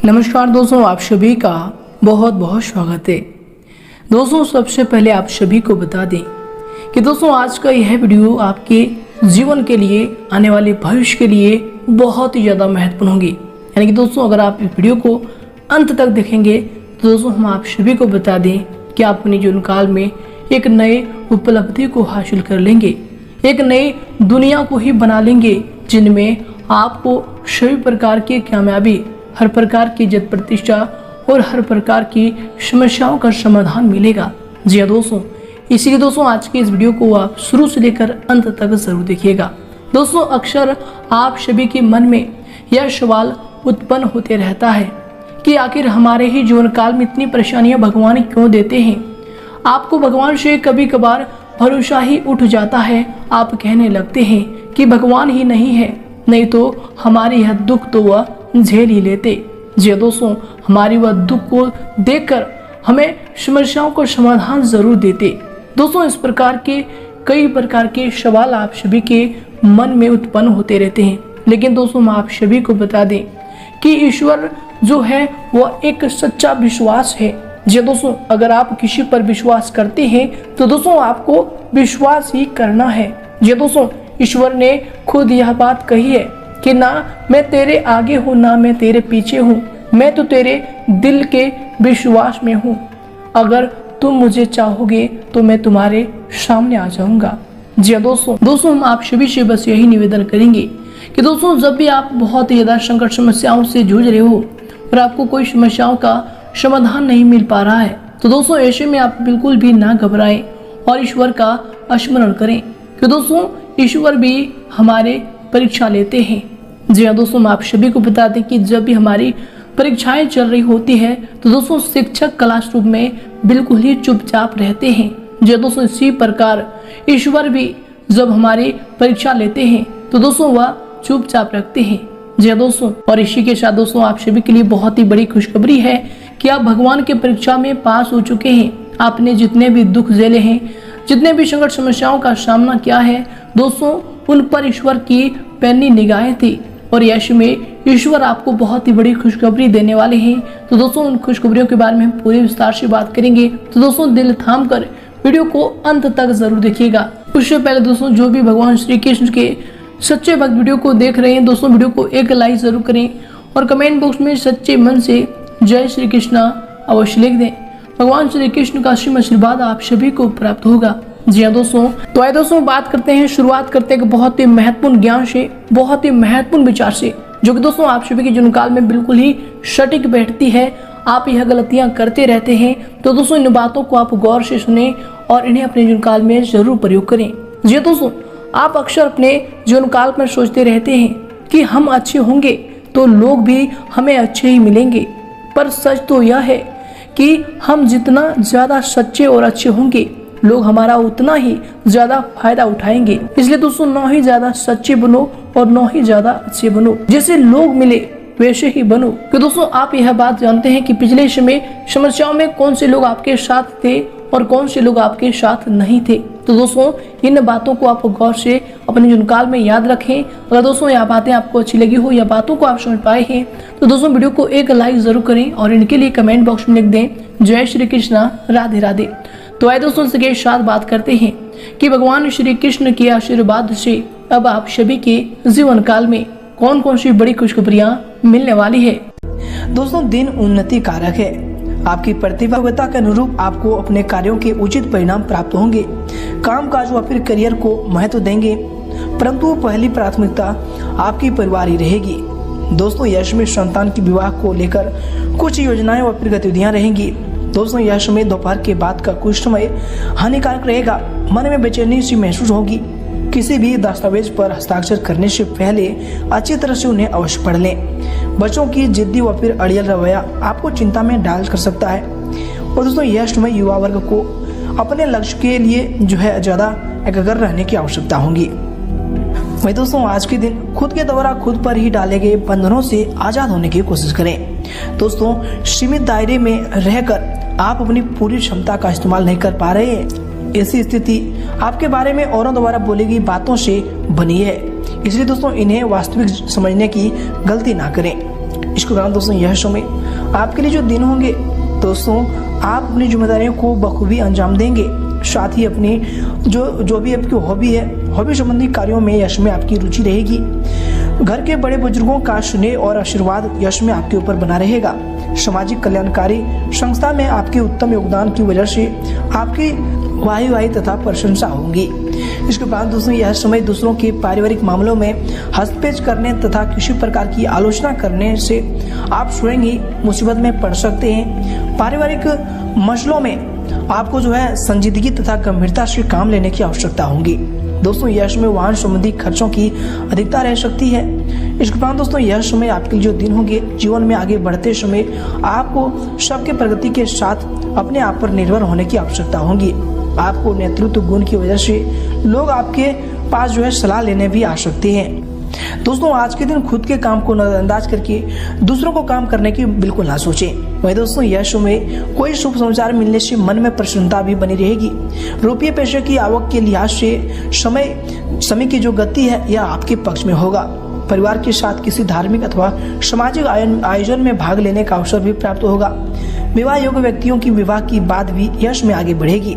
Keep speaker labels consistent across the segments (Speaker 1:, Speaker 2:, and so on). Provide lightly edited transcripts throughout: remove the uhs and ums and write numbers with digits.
Speaker 1: नमस्कार दोस्तों, आप सभी का बहुत बहुत स्वागत है। दोस्तों सबसे पहले आप सभी को बता दें कि दोस्तों आज का यह वीडियो आपके जीवन के लिए, आने वाले भविष्य के लिए बहुत ही ज़्यादा महत्वपूर्ण होगी। यानी कि दोस्तों अगर आप इस वीडियो को अंत तक देखेंगे तो दोस्तों हम आप सभी को बता दें कि आप अपने जीवन काल में एक नए उपलब्धि को हासिल कर लेंगे, एक नई दुनिया को ही बना लेंगे जिनमें आपको सभी प्रकार की कामयाबी, हर प्रकार की इज्जत प्रतिष्ठा और हर प्रकार की समस्याओं का समाधान मिलेगा। जी हाँ दोस्तों, इसीलिए दोस्तों आज के इस वीडियो को आप शुरू से लेकर अंत तक जरूर देखिएगा। दोस्तों अक्सर आप सभी के मन में यह सवाल उत्पन्न होते रहता है कि आखिर हमारे ही जीवन काल में इतनी परेशानियां भगवान क्यों देते हैं। आपको भगवान से कभी कभार भरोसा ही उठ जाता है, आप कहने लगते हैं कि भगवान ही नहीं है, नहीं तो हमारी यह दुख तो वह झेल ही लेते। जी दोस्तों, हमारी वह दुख को देखकर हमें समस्याओं का समाधान जरूर देते। दोस्तों इस प्रकार के कई प्रकार के सवाल आप सभी के मन में उत्पन्न होते रहते हैं, लेकिन दोस्तों हम आप सभी को बता दें कि ईश्वर जो है वह एक सच्चा विश्वास है। जी दोस्तों, अगर आप किसी पर विश्वास करते हैं तो दोस्तों आपको विश्वास ही करना है। जी दोस्तों, ईश्वर ने खुद यह बात कही है कि ना मैं तेरे आगे हूँ ना मैं तेरे पीछे हूँ, मैं तो तेरे दिल के विश्वास में हूँ। अगर तुम मुझे चाहोगे तो मैं तुम्हारे सामने आ जाऊंगा। जी दोस्तों हम आप सभी से बस यही निवेदन करेंगे कि दोस्तों जब भी आप बहुत ही ज्यादा संकट समस्याओं से जूझ रहे हो और आपको कोई समस्याओं का समाधान नहीं मिल पा रहा है तो दोस्तों ऐसे में आप बिल्कुल भी ना घबराएं और ईश्वर का स्मरण करें कि दोस्तों ईश्वर भी हमारे परीक्षा लेते हैं। जी हाँ दोस्तों, हम आप सभी को बता दें कि जब भी हमारी परीक्षाएं चल रही होती है तो दोस्तों शिक्षक क्लासरूम में बिल्कुल ही चुपचाप रहते हैं। जी दोस्तों, इसी प्रकार ईश्वर भी जब हमारी परीक्षा लेते हैं तो दोस्तों वह चुपचाप रखते हैं। जी दोस्तों, और इसी के साथ दोस्तों आप सभी के लिए बहुत ही बड़ी खुशखबरी है कि आप भगवान के परीक्षा में पास हो चुके हैं। आपने जितने भी दुख झेले हैं, जितने भी संकट समस्याओं का सामना किया है दोस्तों, उन पर ईश्वर की पैनी निगाहें थी और यश में ईश्वर आपको बहुत ही बड़ी खुशखबरी देने वाले हैं। तो दोस्तों उन खुशखबरियों के बारे में हम पूरे विस्तार से बात करेंगे, तो दोस्तों दिल थाम कर वीडियो को अंत तक जरूर देखिएगा। उससे पहले दोस्तों जो भी भगवान श्री कृष्ण के सच्चे भक्त वीडियो को देख रहे हैं दोस्तों, वीडियो को एक लाइक जरूर करें और कमेंट बॉक्स में सच्चे मन से जय श्री कृष्णा अवश्य लिख दें। भगवान श्री कृष्ण का असीम आशीर्वाद आप सभी को प्राप्त होगा। जी हाँ दोस्तों, तो आइए दोस्तों बात करते हैं, शुरुआत करते हैं बहुत ही महत्वपूर्ण ज्ञान से, बहुत ही महत्वपूर्ण विचार से, जो कि दोस्तों आप सभी के जीवन काल में बिल्कुल ही सटीक बैठती है। आप यह गलतियां करते रहते हैं तो दोस्तों इन बातों को आप गौर से सुने और इन्हें अपने जीवन काल में जरूर प्रयोग करें। जी दोस्तों, आप अक्सर अपने जीवन काल में सोचते रहते हैं कि हम अच्छे होंगे तो लोग भी हमें अच्छे ही मिलेंगे, पर सच तो यह है कि हम जितना ज्यादा सच्चे और अच्छे होंगे लोग हमारा उतना ही ज्यादा फायदा उठाएंगे। इसलिए दोस्तों न ही ज्यादा सच्चे बनो और न ही ज्यादा अच्छे बनो, जैसे लोग मिले वैसे ही बनो। तो दोस्तों आप यह बात जानते हैं कि पिछले समय समस्याओं में कौन से लोग आपके साथ थे और कौन से लोग आपके साथ नहीं थे। तो दोस्तों इन बातों को आप गौर से अपने जीवन काल में याद रखें। अगर दोस्तों यह बातें आपको अच्छी लगी हो या बातों को आप समझ पाए हैं तो दोस्तों वीडियो को एक लाइक जरूर करें और इनके लिए कमेंट बॉक्स में लिख दें जय श्री कृष्णा राधे राधे। तो आइए दोस्तों इसके साथ बात करते हैं कि भगवान श्री कृष्ण के आशीर्वाद से अब आप सभी के जीवन काल में कौन कौन सी बड़ी खुशखबरियां मिलने वाली है। दोस्तों दिन उन्नति कारक है, आपकी प्रतिभागिता के अनुरूप आपको अपने कार्यों के उचित परिणाम प्राप्त होंगे। काम काज व फिर करियर को महत्व देंगे, परंतु पहली प्राथमिकता आपकी परिवार ही रहेगी। दोस्तों यश में संतान की विवाह को लेकर कुछ योजनाएं व फिर गतिविधियां रहेंगी। दोस्तों यह समय दोपहर के बाद का कुछ समय हानिकारक रहेगा, मन में बेचैनी सी महसूस होगी। किसी भी दस्तावेज पर हस्ताक्षर करने से पहले अच्छी तरह से उन्हें अवश्य पढ़ लें। बच्चों की जिद्दी व फिर अड़ियल रवैया आपको चिंता में डाल कर सकता है। और दोस्तों यह समय युवा वर्ग को अपने लक्ष्य के लिए जो है ज्यादा एकाग्र रहने की आवश्यकता होगी। वही दोस्तों आज के दिन खुद के द्वारा खुद पर ही डाले गए बंधनों से आजाद होने की कोशिश करें। दोस्तों सीमित दायरे में रहकर आप अपनी पूरी क्षमता का इस्तेमाल नहीं कर पा रहे हैं। ऐसी स्थिति आपके बारे में औरों द्वारा बोली गई बातों से बनी है, इसलिए दोस्तों इन्हें वास्तविक समझने की गलती ना करें। इसके दौरान दोस्तों यह समय आपके लिए जो दिन होंगे दोस्तों, आप अपनी जिम्मेदारियों को बखूबी अंजाम देंगे। साथ ही अपनी जो भी आपकी हॉबी है, हॉबी संबंधी कार्यों में यश में आपकी रुचि रहेगी। घर के बड़े बुजुर्गों का स्नेह और आशीर्वाद यश में आपके ऊपर बना रहेगा। सामाजिक कल्याणकारी संस्था में आपके उत्तम योगदान की वजह से आपकी वाही तथा प्रशंसा होंगी। इसके बाद दोस्तों यह समय दूसरों के पारिवारिक मामलों में हस्तक्षेप करने तथा किसी प्रकार की आलोचना करने से आप स्वयं ही मुसीबत में पड़ सकते हैं। पारिवारिक मसलों में आपको संजीदगी तथा गंभीरता से काम लेने की आवश्यकता होगी। दोस्तों यह समय वाहन संबंधी खर्चों की अधिकता रह सकती है। इसके बाद दोस्तों यह समय आपके लिए जो दिन होंगे, जीवन में आगे बढ़ते समय आपको सबके प्रगति के साथ अपने आप पर निर्भर होने की आवश्यकता होगी। आपको नेतृत्व गुण की वजह से लोग आपके पास सलाह लेने भी आ सकते हैं। दोस्तों आज के दिन खुद के काम को नजरअंदाज करके दूसरों को काम करने की बिल्कुल ना सोचें। वही दोस्तों यह समय कोई शुभ समाचार मिलने से मन में प्रसन्नता भी बनी रहेगी। रुपये पैसे की आवक के लिहाज से समय की जो गति है यह आपके पक्ष में होगा। परिवार के साथ किसी धार्मिक अथवा सामाजिक आयोजन में भाग लेने का अवसर भी प्राप्त होगा। विवाह योग्य व्यक्तियों की विवाह की बात भी यश में आगे बढ़ेगी।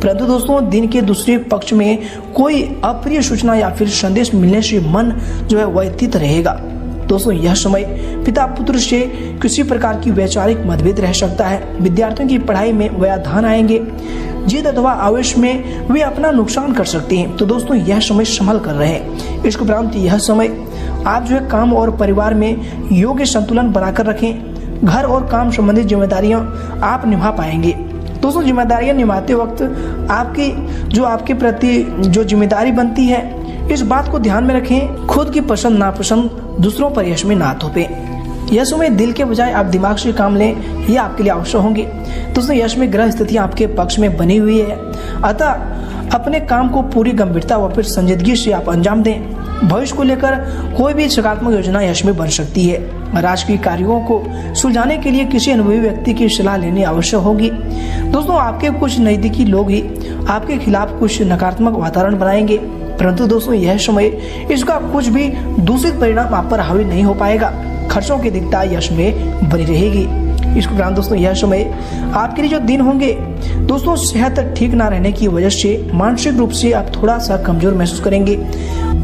Speaker 1: परंतु दोस्तों दिन के दूसरे पक्ष में कोई अप्रिय सूचना या फिर संदेश मिलने से मन व्यथित रहेगा। दोस्तों यह समय पिता पुत्र से किसी प्रकार की वैचारिक मतभेद रह सकता है। विद्यार्थियों की पढ़ाई में व्यवधान आएंगे। जिद अथवा आवेश में वे अपना नुकसान कर सकते हैं। तो दोस्तों यह समय संभल कर रहे। इसके उपरांत यह समय आप काम और परिवार में योग्य संतुलन बनाकर रखें। घर और काम संबंधित जिम्मेदारियां आप निभा पाएंगे। दोस्तों जिम्मेदारियां निभाते वक्त आपके प्रति जो जिम्मेदारी बनती है, इस बात को ध्यान में रखें। खुद की पसंद नापसंद दूसरों पर यश में ना थोपे। यह समय दिल के बजाय आप दिमाग से काम लें, यह आपके लिए आवश्यक होंगे। दोस्तों यश में ग्रह स्थितियां आपके पक्ष में बनी हुई है, अतः अपने काम को पूरी गंभीरता व फिर संजीदगी से आप अंजाम दें। भविष्य को लेकर कोई भी सकारात्मक योजना यश में बन सकती है। राजकीय कार्यों को सुलझाने के लिए किसी अनुभवी व्यक्ति की सलाह लेनी आवश्यक होगी। दोस्तों आपके कुछ नजदीकी लोग ही आपके खिलाफ कुछ नकारात्मक वातावरण बनाएंगे, परंतु दोस्तों यह समय इसका कुछ भी दूषित परिणाम आप पर हावी नहीं हो पाएगा। खर्चों की दिक्कत यश में बनी रहेगी। इसके उपरांत दोस्तों यह समय आपके लिए जो दिन होंगे दोस्तों, सेहत ठीक ना रहने की वजह से मानसिक रूप से आप थोड़ा सा कमजोर महसूस करेंगे।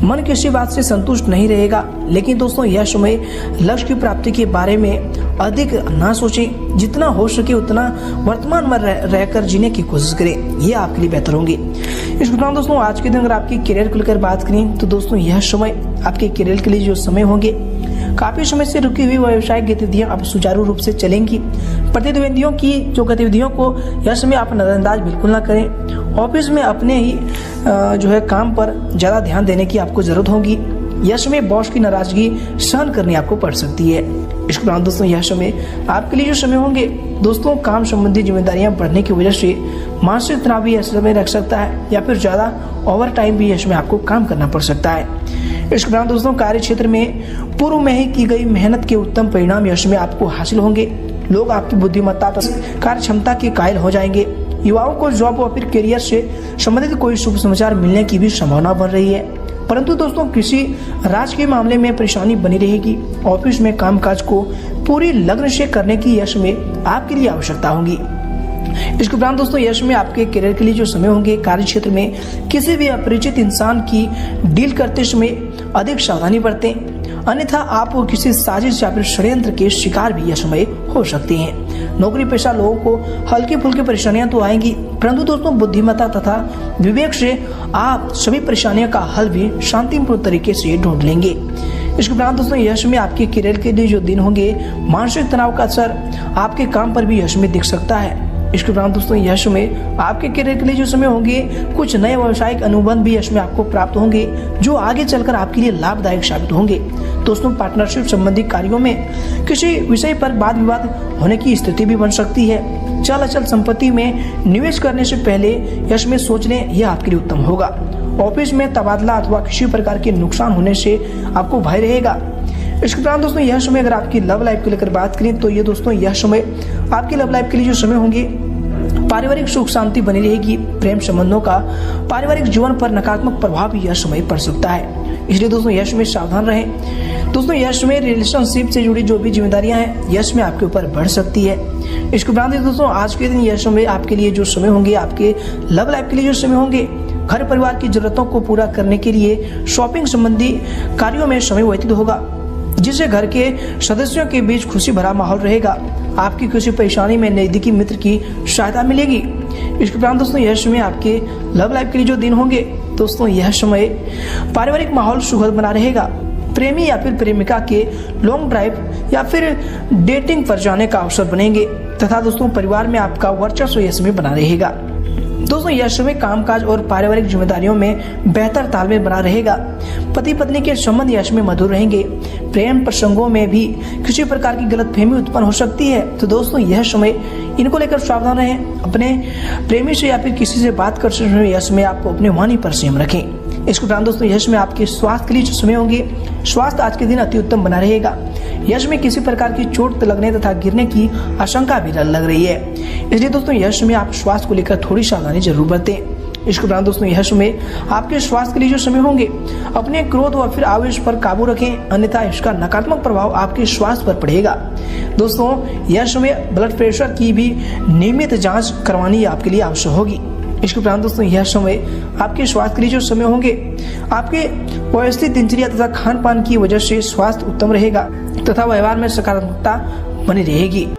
Speaker 1: मन किसी बात से संतुष्ट नहीं रहेगा। लेकिन दोस्तों यह समय लक्ष्य की प्राप्ति के बारे में अधिक ना सोचें। जितना हो सके उतना वर्तमान में रहकर जीने की कोशिश करें, यह आपके लिए बेहतर होंगे। इसके उपरांत दोस्तों आज के दिन अगर आपकी करियर को लेकर बात करें तो दोस्तों यह समय आपके करियर के लिए जो समय होंगे, काफी समय से रुकी हुई व्यावसायिक गतिविधियां अब सुचारू रूप से चलेंगी। प्रतिद्वंदियों की जो गतिविधियों को यह समय आप नजरअंदाज बिल्कुल ना करें। ऑफिस में अपने ही काम पर ज्यादा ध्यान देने की आपको जरूरत होगी। यह समय बॉस की नाराजगी सहन करनी आपको पड़ सकती है। इसके बाद दोस्तों यह समय आपके लिए जो समय होंगे दोस्तों, काम संबंधी जिम्मेदारियां बढ़ने की वजह से मानसिक तनाव भी यह समय रख सकता है, या फिर ज्यादा ओवर टाइम भी इसमें आपको काम करना पड़ सकता है। इसके बाद दोस्तों कार्य क्षेत्र में पूर्व में ही की गई मेहनत के उत्तम परिणाम यश में आपको हासिल होंगे। लोग आपकी बुद्धिमत्ता कार्य क्षमता के कायल हो जाएंगे। युवाओं को जॉब और फिर करियर से संबंधित कोई शुभ समाचार मिलने की भी संभावना बन रही है। परंतु दोस्तों किसी राजकीय मामले में परेशानी बनी रहेगी। ऑफिस में कामकाज को पूरी लगन से करने की यश में आपके लिए आवश्यकता होगी। इसके उपरांत दोस्तों यश में आपके करियर के लिए जो समय होंगे, कार्य क्षेत्र में किसी भी अपरिचित इंसान की डील करते समय अधिक सावधानी बरतें, अन्यथा आप किसी साजिश या फिर षड्यंत्र के शिकार भी यह समय हो सकते हैं। नौकरी पेशा लोगों को हल्की फुल्की परेशानियां तो आएंगी, परंतु दोस्तों बुद्धिमत्ता तथा विवेक से आप सभी परेशानियों का हल भी शांतिपूर्ण तरीके से ढूंढ लेंगे। इसके उपरांत दोस्तों यश में आपके करियर के लिए जो दिन होंगे, मानसिक तनाव का असर आपके काम पर भी यश में दिख सकता है। इसके उपरांत दोस्तों यश में आपके करियर के लिए जो समय होंगे, कुछ नए व्यावसायिक अनुबंध भी यश में आपको प्राप्त होंगे, जो आगे चलकर आपके लिए लाभदायक साबित होंगे। दोस्तों पार्टनरशिप संबंधी कार्यों में किसी विषय पर वाद विवाद होने की स्थिति भी बन सकती है। चल अचल संपत्ति में निवेश करने से पहले यश में सोच लें, यह आपके लिए उत्तम होगा। ऑफिस में तबादला अथवा किसी प्रकार के नुकसान होने से आपको भय रहेगा। इसके उपरांत दोस्तों यह समय अगर आपकी लव लाइफ को लेकर बात करें तो ये दोस्तों यह समय आपकी लव लाइफ के लिए जो समय होंगे, पारिवारिक सुख शांति बनी रहेगी। प्रेम संबंधों का पारिवारिक जीवन पर नकारात्मक प्रभाव भी यह समय पड़ सकता है। इसलिए दोस्तों यश में सावधान रहें। दोस्तों यश में रिलेशनशिप से जुड़ी जो भी जिम्मेदारियां हैं यश में आपके ऊपर बढ़ सकती है। इसके उपरांत दोस्तों आज के दिन यश में आपके लिए जो समय होंगे, आपके लव लाइफ के लिए जो समय होंगे, घर परिवार की जरूरतों को पूरा करने के लिए शॉपिंग संबंधी कार्यों में समय व्यतीत होगा, जिससे घर के सदस्यों के बीच खुशी भरा माहौल रहेगा। आपकी किसी परेशानी में नजदीकी मित्र की सहायता मिलेगी। इसके उपरांत दोस्तों यश में आपके लव लाइफ के लिए जो दिन होंगे, दोस्तों यह समय पारिवारिक माहौल सुखद बना रहेगा। प्रेमी या फिर प्रेमिका के लॉन्ग ड्राइव या फिर डेटिंग पर जाने का अवसर बनेंगे तथा दोस्तों परिवार में आपका वर्चस्व यश में बना रहेगा। दोस्तों यश में कामकाज और पारिवारिक जिम्मेदारियों में बेहतर तालमेल बना रहेगा। पति पत्नी के संबंध यश में मधुर रहेंगे। प्रेम प्रसंगों में भी किसी प्रकार की गलतफहमी उत्पन्न हो सकती है, तो दोस्तों यह समय इनको लेकर सावधान रहें। अपने प्रेमी से या फिर किसी से बात करते समय यश में आपको अपने वाणी पर संयम रखें। इसके उपरांत दोस्तों यश में आपके स्वास्थ्य के लिए जो समय होंगे, स्वास्थ्य आज के दिन अति उत्तम बना रहेगा। यश में किसी प्रकार की चोट लगने तथा गिरने की आशंका भी लग रही है, इसलिए दोस्तों यश में आप स्वास्थ्य को लेकर थोड़ी सावधानी जरूर बरतें। इसके उपरांत दोस्तों यश में आपके स्वास्थ्य के लिए जो समय होंगे, अपने क्रोध व फिर आवेश पर काबू रखें, अन्यथा इसका नकारात्मक प्रभाव आपके स्वास्थ्य पर पड़ेगा। दोस्तों यश में ब्लड प्रेशर की भी नियमित जांच करवानी आपके लिए आवश्यक होगी। इसके उपरांत दोस्तों यह समय आपके स्वास्थ्य के लिए जो समय होंगे, आपके व्यवस्थित दिनचर्या तथा खान पान की वजह से स्वास्थ्य उत्तम रहेगा तथा व्यवहार में सकारात्मकता बनी रहेगी।